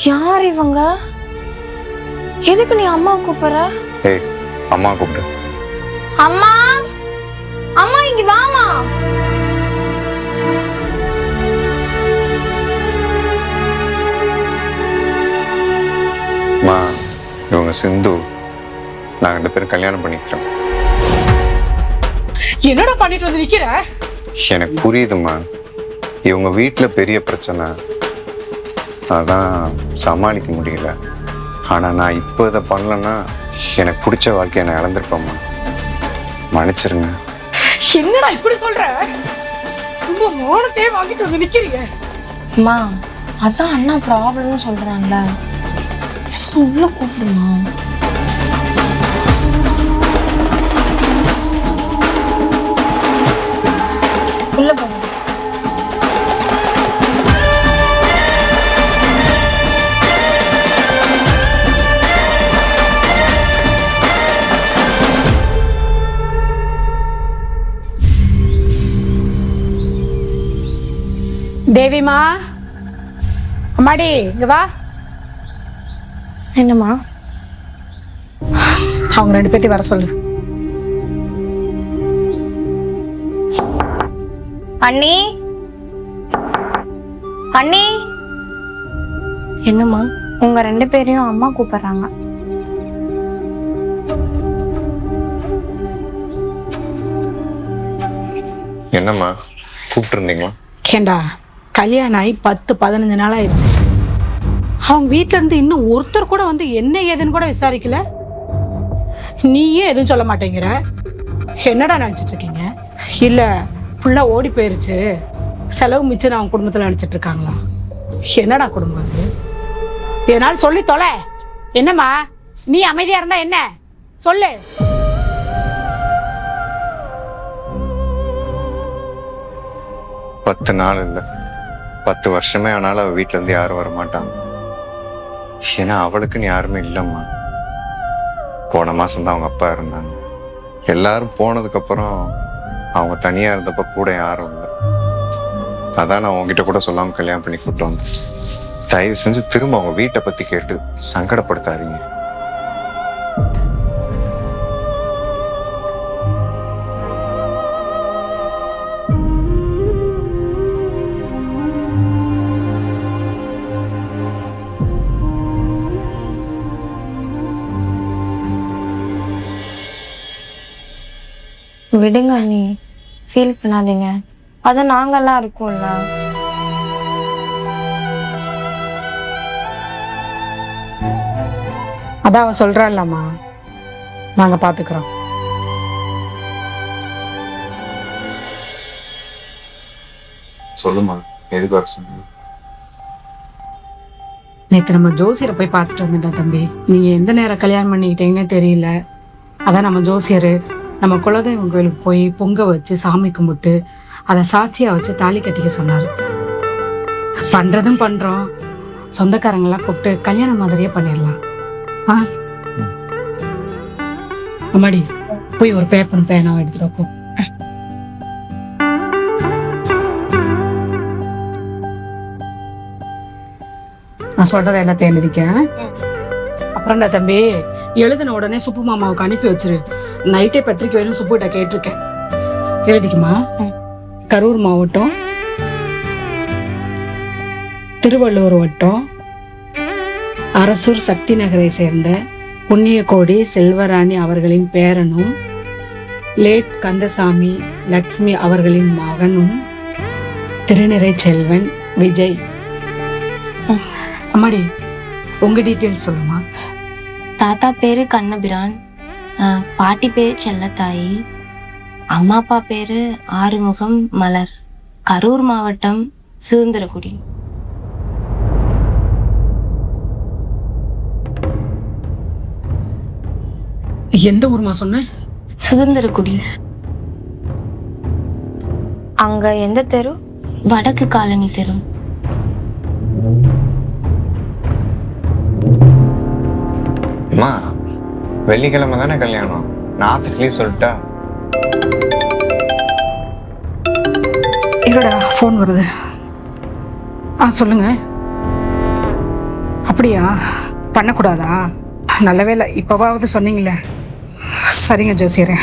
யார் இவங்க? எதுக்கு நீ அம்மா கூப்பிடுற? ஏய், அம்மா கூப்பிடு. அம்மா, அம்மா இங்க வாமா. அம்மா, இவங்க சிந்து. நாங்க 2 பேரும் கல்யாணம் பண்ணிக்கிறோம். என்னடா பண்ணிட்டு வந்து நிக்கிற? எனக்கு புரியுதுமா, இவங்க வீட்டுல பெரிய பிரச்சனை, அதான் சமாளிக்க முடியல. ஆனா நான் இப்போ இதை பண்ணலன்னா எனக்கு பிடிச்ச வாழ்க்கையை நான் இழந்திருப்பேம்மா. மன்னிச்சிருங்க. என்னடா இப்படி சொல்ற? ரொம்ப மானத்தையே வாங்கிட்டு வந்து நிக்கிறீங்க. அம்மா, அதான் அண்ணா ப்ராப்ளம்னு சொல்றான்ல, ஃபர்ஸ்ட் உள்ள கூப்பிடுமா. உள்ள போங்க. தேவிமா, அம்மாடி இங்க வா. என்னம்மா? அவங்க 2 பேத்தையும் வர சொல்லு. அண்ணி, அண்ணி. என்னம்மா? உங்க 2 பேரையும் அம்மா கூப்பிடுறாங்க. என்னம்மா கூப்பிட்டு இருந்தீங்களா? ஏண்டா, கல்யாணம் ஆகி 10-15 நாள் ஆயிடுச்சு. அவங்க வீட்டுல இருந்து இன்னும் ஒருத்தர் கூட வந்து என்ன ஏதுன்னு கூட விசாரிக்கல. நீயே எதுவும் சொல்ல மாட்டேங்கிற. என்னடா நினைச்சிட்டு இருக்கீங்க? இல்ல ஃபுல்லா ஓடி போயிருச்சு, செலவு மிச்சம் அவங்க குடும்பத்துல நினைச்சிட்டு இருக்காங்களா? என்னடா குடும்பம் அது? இதனால சொல்லி தொலை. என்னம்மா, நீ அமைதியா இருந்தா என்ன? சொல்லு. பத்து நாள் இல்லை, 10 வருஷமே ஆனாலும் அவள் வீட்டுல இருந்து யாரும் வரமாட்டாங்க. ஏன்னா அவளுக்குன்னு யாருமே இல்லைம்மா. போன மாசம்தான் அவங்க அப்பா இருந்தாங்க. எல்லாரும் போனதுக்கு அப்புறம் அவங்க தனியா இருந்தப்ப கூட யாரும் இல்லை. அதான் நான் உங்ககிட்ட கூட சொல்லாம கல்யாணம் பண்ணி கூப்பிட்டு வந்தேன். தயவு செஞ்சு திரும்ப அவங்க வீட்டை பத்தி கேட்டு சங்கடப்படுத்தாதீங்க. விடுங்க அண்ணி, ஃபீல் பண்ணாதீங்க. அதான் நாங்கெல்லாம் இருக்கோம்ல. அதான் அவ சொல்றாள்லம்மா, நாங்க பாத்துக்கிறோம். சொல்லுமா, எதுக்கு வர சொன்னீங்க? நேத்து நம்ம ஜோசியரை போய் பார்த்துட்டு வந்துட்டோம் தம்பி. நீங்க எந்த நேரம் கல்யாணம் பண்ணிக்கிட்டீங்கன்னே தெரியல. அதான் நம்ம ஜோசியர் நம்ம குலதெய்வம் கோயிலுக்கு போய் பொங்க வச்சு சாமி கும்பிட்டு அதை சாட்சியா வச்சு தாலி கட்டிக்க சொன்னாரு. பண்றதும் பண்றோம், சொந்தக்காரங்கெல்லாம் கூப்பிட்டு கல்யாணம் மாதிரியே பண்ணிடலாம். அம்மாடி, போய் ஒரு பேப்பரும் பேனாவும் எடுத்துட்டு போ. நான் சொல்றதை எல்லாத்தையும் எழுதிக்க. அப்புறம்டா தம்பி, எழுதின உடனே சுப்பு மாமாவுக்கு அனுப்பி வச்சிரு. நைட்டே பத்திரிக்கை வேணும் சுப்புகிட்ட கேட்டிருக்கேன். எழுதிக்குமா. கரூர் மாவட்டம், திருவள்ளூர் வட்டம், அரசூர் சக்தி நகரை சேர்ந்த புண்ணியகோடி செல்வராணி அவர்களின் பேரனும் லேட் கந்தசாமி லக்ஷ்மி அவர்களின் மகனும் திருநிறை செல்வன் விஜய். அம்மாடி, உங்க டீட்டெயில்ஸ் சொல்லுமா. தாத்தா பேரு கண்ணபிரான், பாட்டி பேரு செல்லத்தாயி, அம்மா அப்பா பேரு ஆறுமுகம் மலர், கரூர் மாவட்டம் சுதந்திரகுடி. எந்த ஊர்மா சொன்ன? சுதந்திரகுடி. அங்க எந்த தெரு? வடக்கு காலனி தெரு. அம்மா, வெள்ளிக்கிழமை தானே கல்யாணம், நான் ஆஃபீஸ் லீவ் சொல்லிட்டா? இருடா, ஃபோன் வருது. சொல்லுங்க. அப்ப அப்படியா? பண்ணக்கூடாதா? நல்ல வேலை இப்போவாவது சொன்னீங்களே. சரிங்க ஜோசியரே.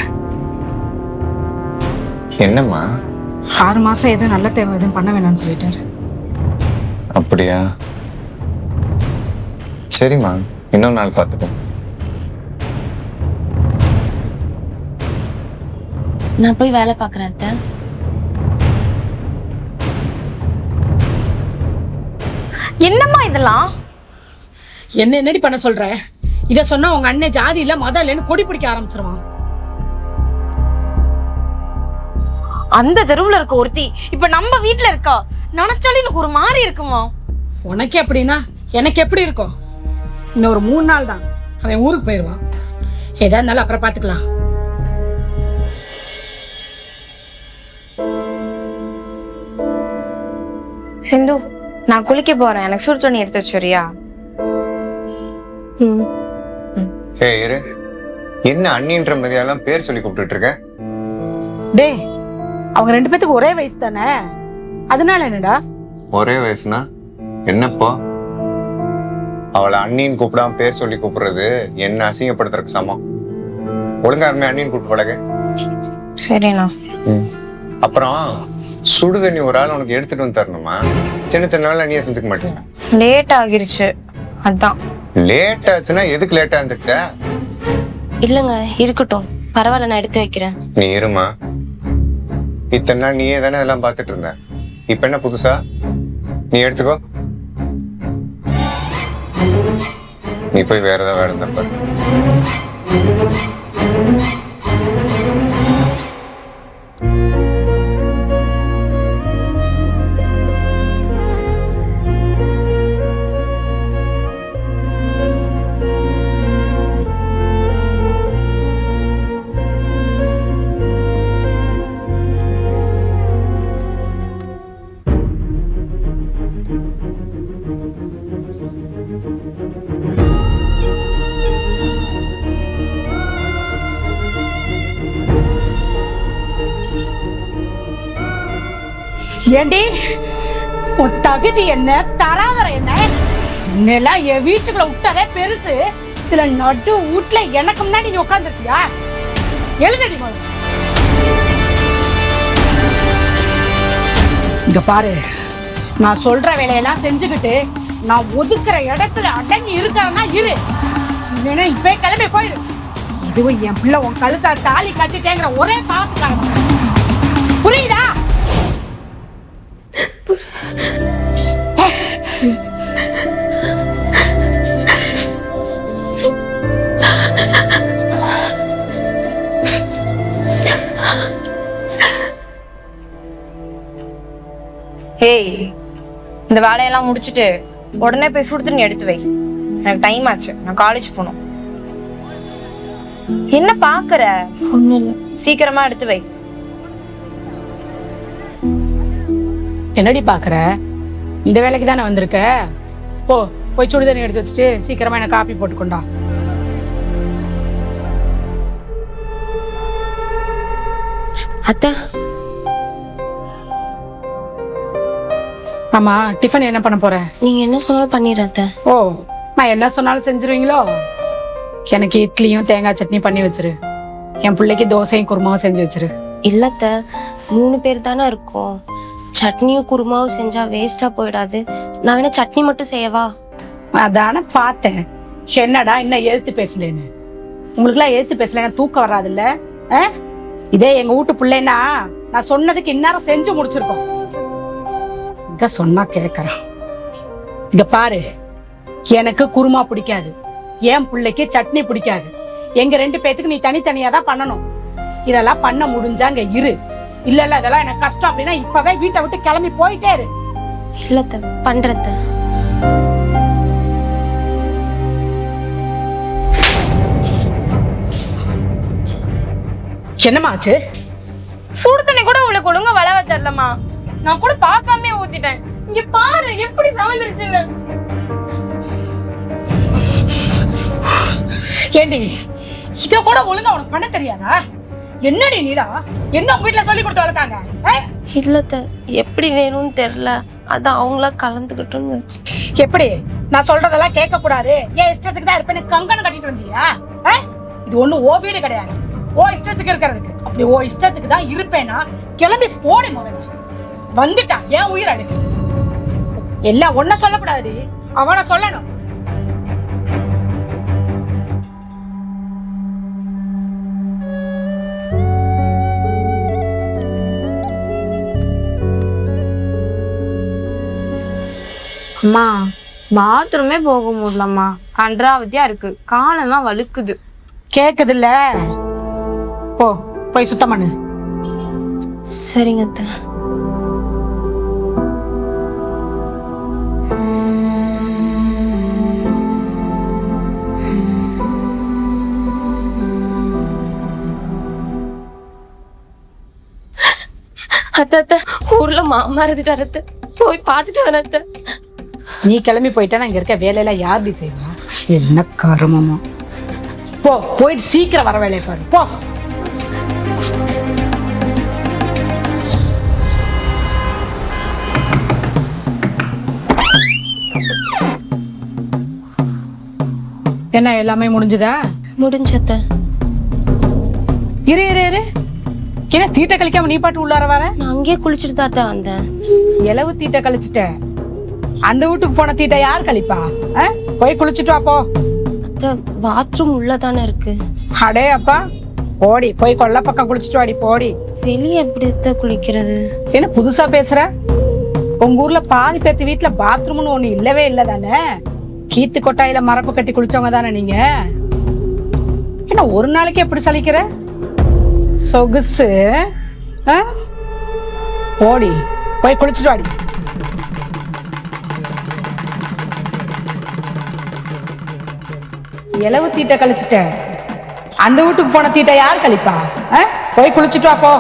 என்னம்மா? 6 மாசம் எதுவும் நல்ல தேவை எதுவும் பண்ண வேணாம்னு சொல்லிட்டாரு. அப்படியா? சரிம்மா, இன்னொரு நாள் பார்த்துப்போம். நான் போய் வேலை பார்க்குறேன் அத்தை. என்னம்மா இதெல்லாம்? என்னடி பண்ண சொல்ற? இத சொன்னா உங்க அண்ணன் ஜாதி இல்ல மதம் இல்லைன்னு கொடி பிடிக்க ஆரம்பிச்சிருவான். அந்த தெருவுல இருக்க ஒருத்தி இப்ப நம்ம வீட்டுல இருக்கா. நினைச்சாலும் எனக்கு ஒரு மாதிரி இருக்குமா. உனக்கு எப்படின்னா எனக்கு எப்படி இருக்கும்? இன்னும் ஒரு 3 நாள் தான் அவன் ஊருக்கு போயிடுவான். ஏதா இருந்தாலும் அப்புறம் பாத்துக்கலாம். சிந்து, நான் குளிக்க போறேன். எனக்கு சுடு தண்ணி எடுத்து வச்சுரியா? இரு, என்ன அண்ணின்ற மாதிரியெல்லாம் பேர் சொல்லி கூப்பிட்டு இருக்க? டேய், அவங்க 2 பேத்துக்கு ஒரே வயசு தானே, அதனால என்னடா? ஒரே வயசுனா என்னப்பா? அவளை அண்ணின்னு கூப்பிடாம பேர் சொல்லி கூப்பிடுறது என்ன அசிங்கப்படுத்துறதுக்கு சமம். ஒழுங்காருமே அண்ணின்னு கூப்பிட்டு பழக. சரிண்ணா. அப்புறம் சுடுதண்ணி ஒரு ஆள் உனக்கு எடுத்துட்டு வந்து தரணுமா? சின்ன சின்ன வேலை நீயே செஞ்சுக்க மாட்டேங்க. லேட் ஆகிருச்சு அதான். லேட் ஆச்சுன்னா எதுக்கு லேட்டா இருந்துச்சா? இல்லைங்க, இருக்கட்டும், பரவாயில்ல, நான் எடுத்து வைக்கிறேன். நீ இருமா. இத்தனை நாள் நீயே தானே இதெல்லாம் பார்த்துட்டு இருந்த. இப்ப என்ன புதுசா? நீ எடுத்துக்கோ. நீ போய் வேற ஏதாவது வேலை இருந்தா பாரு. ஏண்டி, உன் தகுதி என்ன, தராதர என்ன? இன்னெல்லாம் என் வீட்டுக்குள்ள விட்டாதே பெருசு. இதுல நடு வீட்டுல எனக்கு முன்னாடி நீ உட்கார்ந்துருக்கியா? எழுதடி முதல்ல. இங்க பாரு, நான் சொல்ற வேலையெல்லாம் செஞ்சுக்கிட்டு நான் ஒதுக்குற இடத்துல அடங்கி இருக்கானா இரு, இல்லைன்னா இப்ப கிளம்பி போயிரு. இதுவும் என் பிள்ளை உன் கழுத்தை தாலி கட்டிட்டேங்கிற ஒரே பாவத்துக்காக. புரியுதா? ஹேய், இந்த வேலையெல்லாம் முடிச்சுட்டு உடனே போய் சுடு தண்ணி எடுத்து வை. எனக்கு டைம் ஆச்சு, நான் காலேஜ் போகணும். என்ன பாக்குற? ஒன்றும் இல்லை. சீக்கிரமா எடுத்து வை. என்னடி பாக்குற? இந்த வேலைக்கு தானே வந்திருக்க? போய் சுடுதண்ணி எடுத்து வச்சுட்டு சீக்கிரமா எனக்கு காப்பி போட்டுக்கொண்டா. அத்தை, ஆமா, டிஃபன் என்ன பண்ண போற? நீங்க என்ன சொன்னாலும் பண்ணிடுறேன் அத்தை. ஓ, நான் என்ன சொன்னாலும் செஞ்சிருவீங்களோ? எனக்கு இட்லியும் தேங்காய் சட்னி பண்ணி வச்சிரு. என் பிள்ளைக்கு தோசையும் குருமாவும் செஞ்சு வச்சிரு. இல்லத்த, 3 பேர் தானே இருக்கோம். சட்னியும் குருமாவும் செஞ்சா வேஸ்டா போயிடாது. நான் வேணா சட்னி மட்டும் செய்யவா? அதான பார்த்தேன். என்னடா இன்னும் எதிர்த்து பேசலன்னு. உங்களுக்குலாம் எதிர்த்து பேசலன்னா தூக்கம் வராது இல்ல? இதே எங்க வீட்டு பிள்ளைன்னா நான் சொன்னதுக்கு இந்நேரம் செஞ்சு முடிச்சிருக்கோம். இங்க சொன்னா கேக்குறான். இங்க பாரு, எனக்கு குருமா பிடிக்காது, என் பிள்ளைக்கு சட்னி பிடிக்காது. எங்க 2 பேத்துக்கு நீ தனித்தனியா தான் பண்ணணும். இதெல்லாம் பண்ண முடிஞ்சா அங்க இரு. இல்ல இல்ல இதெல்லாம் எனக்கு கஷ்டம் அப்படின்னா இப்பவே வீட்டை விட்டு கிளம்பி போயிட்டே இரு. இல்லத்த, பண்றத. என்னமாச்சு? சுடு தண்ணி கூட உங்களுக்கு ஒழுங்கா வளவ தெரியலமா. நான் கூட பார்க்காம ஊத்திட்டேன். இங்க பாரு எப்படி சமைச்சிருச்சுன்னு. ஏண்டி, இத கூட ஒழுங்கா உனக்கு பண்ண தெரியாதா? என்னடி நீடா, என்ன உங்க வீட்டுல சொல்லி கொடுத்து வளர்த்தாங்க? இல்லத்த, எப்படி வேணும்னு தெரியல, அதான் அவங்களா கலந்துக்கிட்டோன்னு வச்சு. எப்படி நான் சொல்றதெல்லாம் கேட்க கூடாது, ஏன் இஷ்டத்துக்கு தான் இருப்பேன்னு கங்கணம் கட்டிட்டு வந்தியா? இது ஒண்ணு ஓ வீடு கிடையாது, ஓ இஷ்டத்துக்கு இருக்கிறதுக்கு. அப்படி ஓ இஷ்டத்துக்கு தான் இருப்பேனா கிளம்பி போடி. முதல்ல வந்துட்டா ஏன் உயிர் அடுக்கு. எல்லாம் ஒன்ன சொல்லக்கூடாது, அவனை சொல்லணும். அம்மா பாத்ரூமே போக முடியலம்மா, கன்றாவதியா இருக்கு, காலெல்லாம் வழுக்குது. கேக்குது இல்ல, போய் சுத்தம் பண்ணு. சரிங்க அத்தை. அத்தை ஊர்ல மாமா இருந்துட்டாரு அத்தை, போய் பார்த்துட்டு வரேன் அத்தை. நீ கிளம்பி போயிட்டா இங்க இருக்க வேலையெல்லாம் யாருடி செய்வா? என்ன கருமமா. போயிட்டு சீக்கிரம் வர வேலையை பாரு, போ. என்ன எல்லாமே முடிஞ்சுதா? முடிஞ்சத்த. இரு இரு இரு, என்ன தீட்டை கழிக்காம நீ பாட்டு உள்ளார வர? நான் அங்கேயே குளிச்சுட்டு தான் வந்தேன். இலவு தீட்டை கழிச்சுட்ட, அந்த வீட்டுக்கு போன தீட்டை யார் கழிப்பா? போய் குளிச்சுட்டு வா, போ. அத்தை பாத்ரூம் உள்ளதானே இருக்கு. அடே அப்பா, போடி, போய் கொல்ல பக்கம் குளிச்சுட்டு வாடி, போடி. வெளியே எப்படி குளிக்கிறது? என்ன புதுசா பேசுற? உங்க ஊர்ல பாதி பேத்து வீட்டுல பாத்ரூம்னு ஒண்ணு இல்லவே இல்ல தானே? கீத்து கொட்டாயில மரப்பு கட்டி குளிச்சவங்க தானே நீங்க? என்ன ஒரு நாளைக்கு எப்படி சலிக்கிற சொகுசு? போடி, போய் குளிச்சுட்டு வாடி. இலவு தீட்டை கழிச்சுட்ட, அந்த வீட்டுக்கு போன தீட்டை யார் கழிப்பா? போய் குளிச்சுட்டு வா, போ.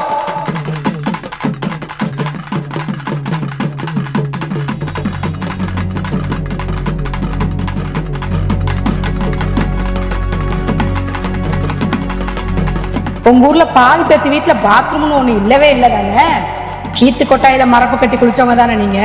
உங்க ஊர்ல பாதி பேத்து வீட்டுல பாத்ரூம்னு ஒண்ணு இல்லவே இல்ல தானே? கீத்து கொட்டாயில மரப்பு கட்டி குளிச்சவங்க தானே நீங்க?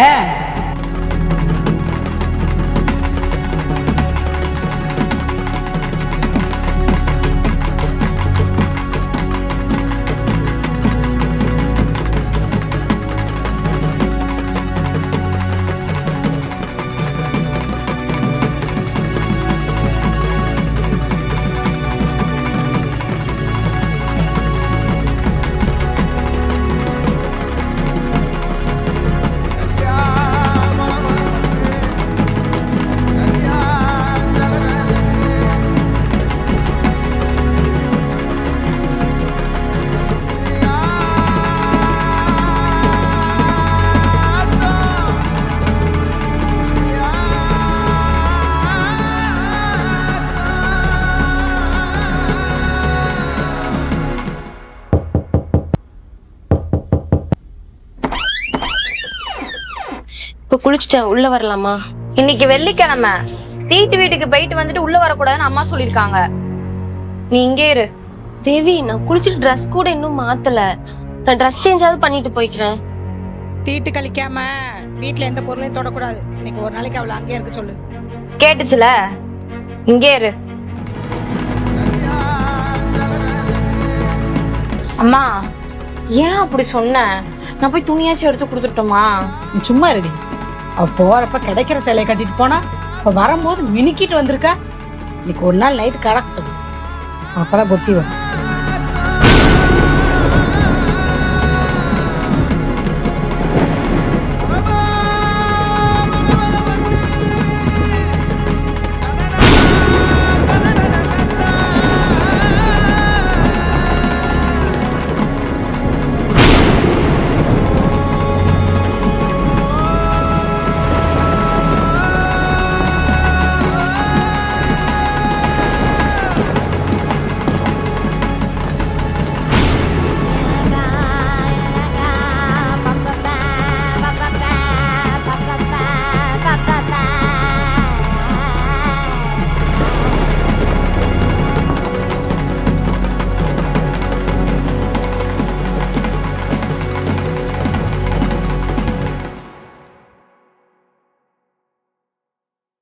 இப்போ குளிச்சுட்டேன், உள்ள வரலாமா? இன்னைக்கு வெள்ளிக்கிழமை, தீட்டு வீட்டுக்கு போயிட்டு வந்துட்டு உள்ள வரக்கூடாதுன்னு அம்மா சொல்லிருக்காங்க. நீ இங்கே இரு. தேவி, நான் குளிச்சுட்டு ட்ரெஸ் கூட இன்னும் மாத்தல. நான் ட்ரெஸ் சேஞ்சாவது பண்ணிட்டு போய்க்கிறேன். தீட்டு கழிக்காம வீட்டுல எந்த பொருளையும் தொடக்கூடாது. இன்னைக்கு ஒரு நாளைக்கு அவளை அங்கே இருக்க சொல்லு. கேட்டுச்சுல, இங்கே இரு. அம்மா ஏன் அப்படி சொன்ன? நான் போய் துணியாச்சும் எடுத்து கொடுத்துட்டோமா? நீ சும்மா இருடி. அவ போறப்ப கிடைக்கிற சேலையை கட்டிட்டு போனா, அவ வரும்போது மினிக்கிட்டு வந்திருக்கா. இன்னைக்கு ஒரு நாள் நைட்டு கடக்கட்டும், அப்பதான் புத்தி வரும்.